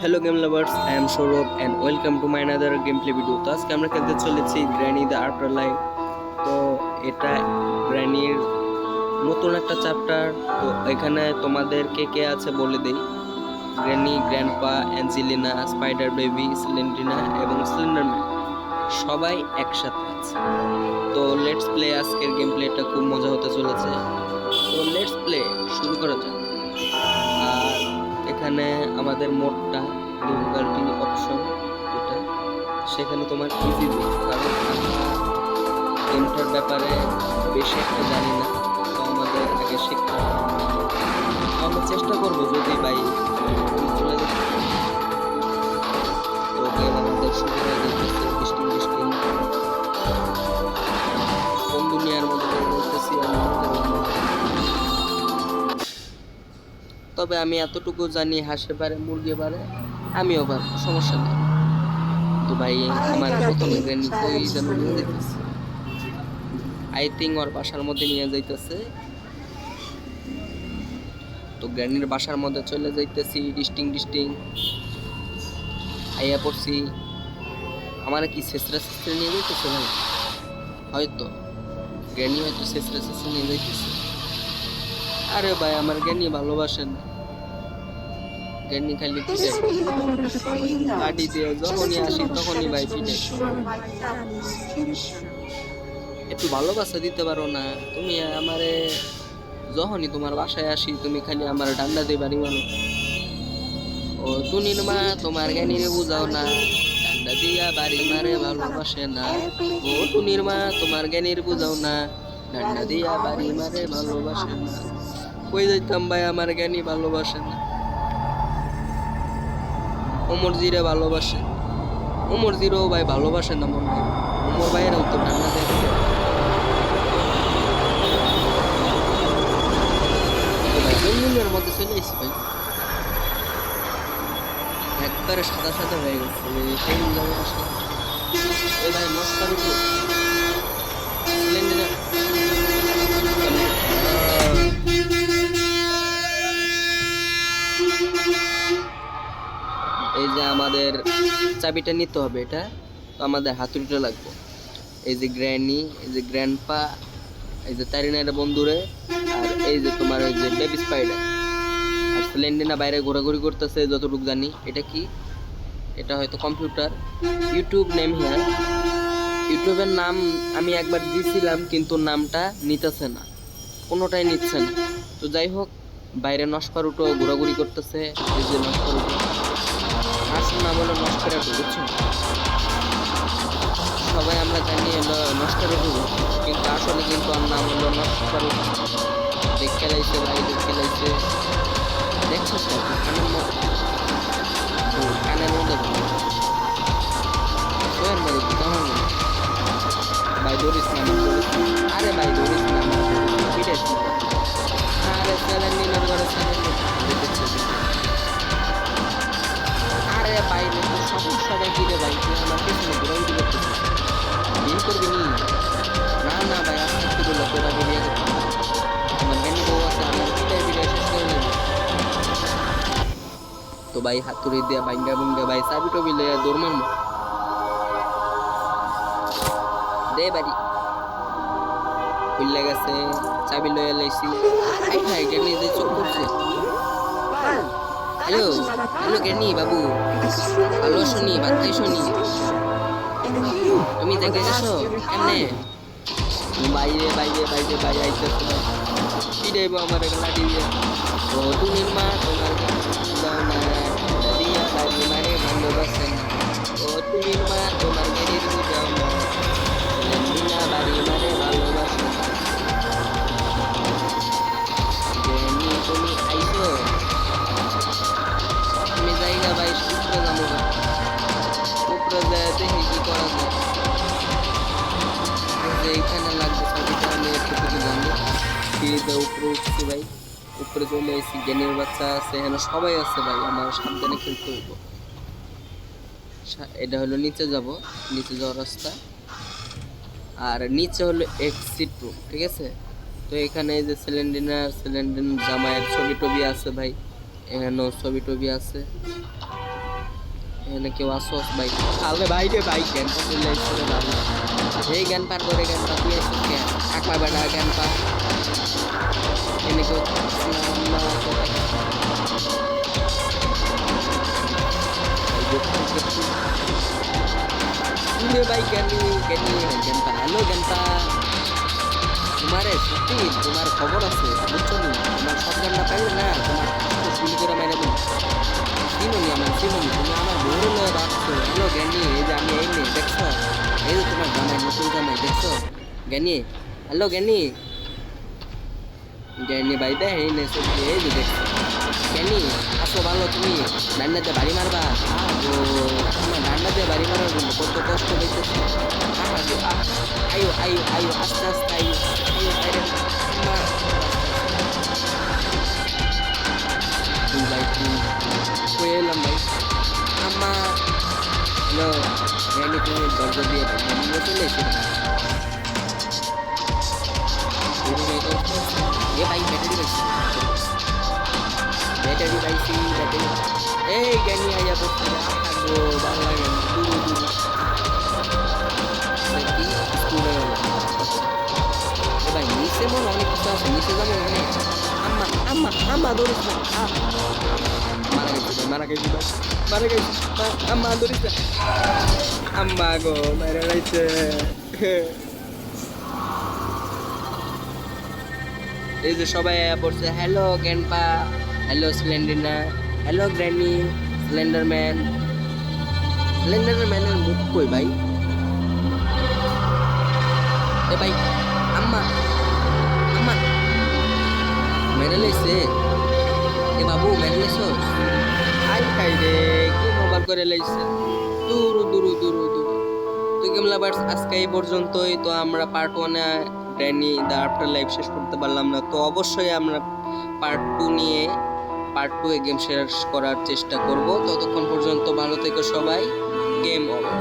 Hello game lovers, I am Sourav and welcome to my another game play video. তো আজকে আমরা খেলতে চলেছি গ্র্যানি দ্য আফটার লাইফ। তো এটা গ্র্যানির নতুন একটা চ্যাপ্টার। তো এখানে তোমাদের কে কে আছে বলে দেই। Granny, grandpa, Angelina, spider baby, Slendrina এবং স্লেন্ডারম্যান সবাই একসাথে আছে। তো লেটস প্লে। আজকের গেম প্লেটা খুব মজা হতে চলেছে। তো লেটস প্লে, শুরু করা যাক। আর এখানে আমাদের মোডটা ডিফিকাল্টি অপশন যেটা, সেখানে তোমার ইজি দিই, কারণ আমরা গেমটার ব্যাপারে বেশি একটা জানি না। তো আমাদের আগে শিখতে হবে। তো আমরা চেষ্টা করবো যদি ভাই চলে যেতে। তো গেম আমাদের শুরু হয়ে যেতেছে। ডিস্টিং ডিস্টিং কোন দুনিয়ার মধ্যে বলতেছি আমি। তবে আমি এতটুকু জানি, হাসে পারে, মুরগি পারে, আমিও পারবো, সমস্যা নেই। তো ভাই আমার প্রথমে গ্র্যানি কই যেন নিয়ে যাইতেছে। আই থিঙ্ক ওর বাসার মধ্যে নিয়ে যাইতেছে। তো গ্র্যানির বাসার মধ্যে চলে যাইতেছি। ডিস্টিং ডিস্টিং আইয়া পড়ছি। আমার কি শেষরা শেষরা নিয়ে যাইতেছে ভাই? হয়তো গ্র্যানি হয়তো শেষরা শেষরা নিয়ে যাইতেছে। আরে ভাই আমার গ্র্যানি ভালোবাসে না। গ্র্যানি খালি পিঠে কাটি দিয়ে যখনই আসি তখনই ভাই পিঠে। একটু ভালোবাসা দিতে পারো না তুমি আমারে? যখনই তোমার বাসায় আসি তুমি খালি আমার ডান্ডা দিয়ে বাড়ি মারো। ও টুনির মা, তোমার জ্ঞানীরে বুঝাও না, ডান্ডা দিয়া বাড়ি মারে ভালোবাসে না। ও টুনির মা, তোমার জ্ঞানীর বুঝাও না, ডান্ডা দিয়া বাড়ি মারে ভালোবাসে না। কই যাইতাম ভাই, আমার জ্ঞানী ভালোবাসে না। ওমর জিরে ভালোবাসে, ওমর জিরো ভাই ভালোবাসে না মনে হয়। ওমর ভাইয়েরাও তো ডান্ডা দিয়ে জঙ্গলের মধ্যে চলে এসেছি ভাই। একবারে সাদা সাদা হয়ে গেছে। ট্রেন যাবে আসলে ওই ভাই মস্কার উঠলো। এই যে আমাদের চাবিটা নিতে হবে, এটা তো আমাদের হাতুড়িটা লাগবে। এই যে গ্র্যানি, এই যে গ্র্যান্ডপা, এই যে তারিনার বন্ধুরে, আর এই যে তোমার ওই যে বেবি স্পাইডার। আর স্লেন্ডিনা বাইরে ঘোরাঘুরি করতেছে যতটুকু জানি। এটা কি? এটা হয়তো কম্পিউটার। YouTube name here. ইউটিউবের নাম আমি একবার দিয়েছিলাম কিন্তু নামটা নিতেছে না, কোনোটাই নিচ্ছে না। তো যাই হোক, বাইরে নস্কারুটো ঘোরাঘুরি করতেছে। এই যে নস্কারুটো, আসল নাম হলো নস্কারুটো, বুঝছো? সবাই আমরা জানি হলো নস্কারুটো, কিন্তু আসলে কিন্তু ওর নাম হলো নস্কারুটো। দেখে লাইছে ভাই, দেখে লাইছে। দেখছো তো কানের মধ্যে, কানের মধ্যে তখন ভাই ধরিস না, আরে ভাই ধরিস না, পিটাইস না। আরে স্যালেন্ডিনার ঘরে আরে বাইরে তো সমস্যাটা কি রে ভাই? তুই আমার পেছনে ঘুরাঘুরি করতেছিস, বিয়ে করবি নি? না না ভাই, আস্তে আস্তে বললো তোরা বেরিয়ে যেতে। আমার জ্ঞানী বউ আছে, আমার পিটাই পিটাই শেষ করে নেবে। তো ভাই হাতুড়ি দিয়ে ভাঙ্গা ভুঙ্গা ভাই চাবি টবি লইয়া দৌড় মারবো। দে বাড়ি খুললে গেছে, চাবি লইয়া লাইছি। আই ভাই জ্ঞানী যে চোখ করছে। হ্যালো হ্যালো জ্ঞানী বাবু, ভালো শুনি, বাচ্চাই শুনি। তুমি দেখে গেছো কেমনে? বাইরে বাইরে বাইরে বাইরে আইতেছে ভাই, পিটাইবো আমার লাঠি দিয়ে। ও টুনির মা, তোমার যাও না, দিয়া বাড়ি মারে ভালোবাসে না। ও টুনির মা, তোমার গেরির বুঝাও না, লেন্ডিনা বাড়ি মারে ভালোবাসে না। তুমি আইসো, তুমি জায়গা ভাই উপরে যাবো না, উপরে যায় দেখি কি করা যায়। এইখানে লাগবে চাবিটা, আমি একটু জানবো। সিঁড়িতে উপরে উঠছি ভাই, উপরে চলে এসেছি। জ্ঞানীর বাচ্চা আছে, এখানে সবাই আছে ভাই, আমার সাবধানে খেলতে হইব। এটা হলো নিচে যাব, নিচে যাওয়ার রাস্তা। আর নিচে হলো এক্সিট রুম, ঠিক আছে? তো এখানে যে সিলিন্ডার জামাইয়ের ছবি টবি আছে ভাই, এখানেও ছবি টবি আছে। এখানে কেউ আসোস ভাই, আলে ভাই রে ভাই জ্ঞান পা চলে আসছে রে ভাই, এই জ্ঞান পার করে জ্ঞান পা তুই আসছিস কে আকমা বেড়া জ্ঞান পা এনে কেউ পুরে ভাই জ্ঞানী জ্ঞানী জ্ঞান পা, হ্যালো জ্ঞান পা, তোমারে সত্যি তোমার খবর আছে বুঝছো নি, তোমার সব গানটা পাইলে না তোমার শুরু করে মাইরা দিন চিনুনি আমার চিনুনি, তুমি আমার বড় লয়ে রাখছো, হ্যালো জ্ঞানী এই যে আমি এই নে দেখছো, এই যে তোমার জামাই নতুন জামাই দেখছো জ্ঞানী, হ্যালো জ্ঞানী, জ্ঞানী ভাই দেখ এই নে সত্যি এই যে দেখছো জ্ঞানী, আসো ভালো তুমি ডান্ডাতে বাড়ি মারবা, আগো তোমার ডান্ডাতে বাড়ি মারার জন্য কত কষ্ট হইতেছে, আগো আয়ো আয়ো আয়ো আস্তে আস্তে আয়ো আয়ো আরে মা তুই ভাই তুই কই এলাম ভাই আম্মা, হ্যালো জ্ঞানী তুমি দরজা দিয়ে নিয়ে চলে এসে এ ভাই ব্যাটারি পাইছি, ব্যাটারি পাইছি ব্যাটারি, এই জ্ঞানী আইয়া বসতে আগো বাংলা জ্ঞান দুরু দুরু দেখি স্কুলে গেল, এ ভাই নিচে মনে অনেক কিছু আছে নিচে যাবো মানে, আম্মা আম্মা আম্মা ধরিস না মারা গেছি ভাই মারা গেছি ভাই মারা গেছি আম্মা ধরিস না, আম্মা গো মারা গেছে, এই যে সবাই বলছে hello grandpa, hello Slendrina, hello granny, Slenderman, স্লেন্ডারম্যানের মুখ কই ভাই, এ ভাই আম্মা আম্মা মেরে লাইছে, এ বাবু মেরে লাইছো, আই খাই রে কি মোবাইল করে লাইছে, দূরু দূরু দূরু দূরু, তো গেম লাভার্স আজকে এই পর্যন্তই, তো আমরা part 1 A granny the after life শেষ করতে পারলাম না, তো অবশ্যই আমরা পার্ট 2 নিয়ে পার্ট 2 এ গেম শেষ করার চেষ্টা করব, ততক্ষণ পর্যন্ত ভালো থেকো সবাই, গেম ওভার।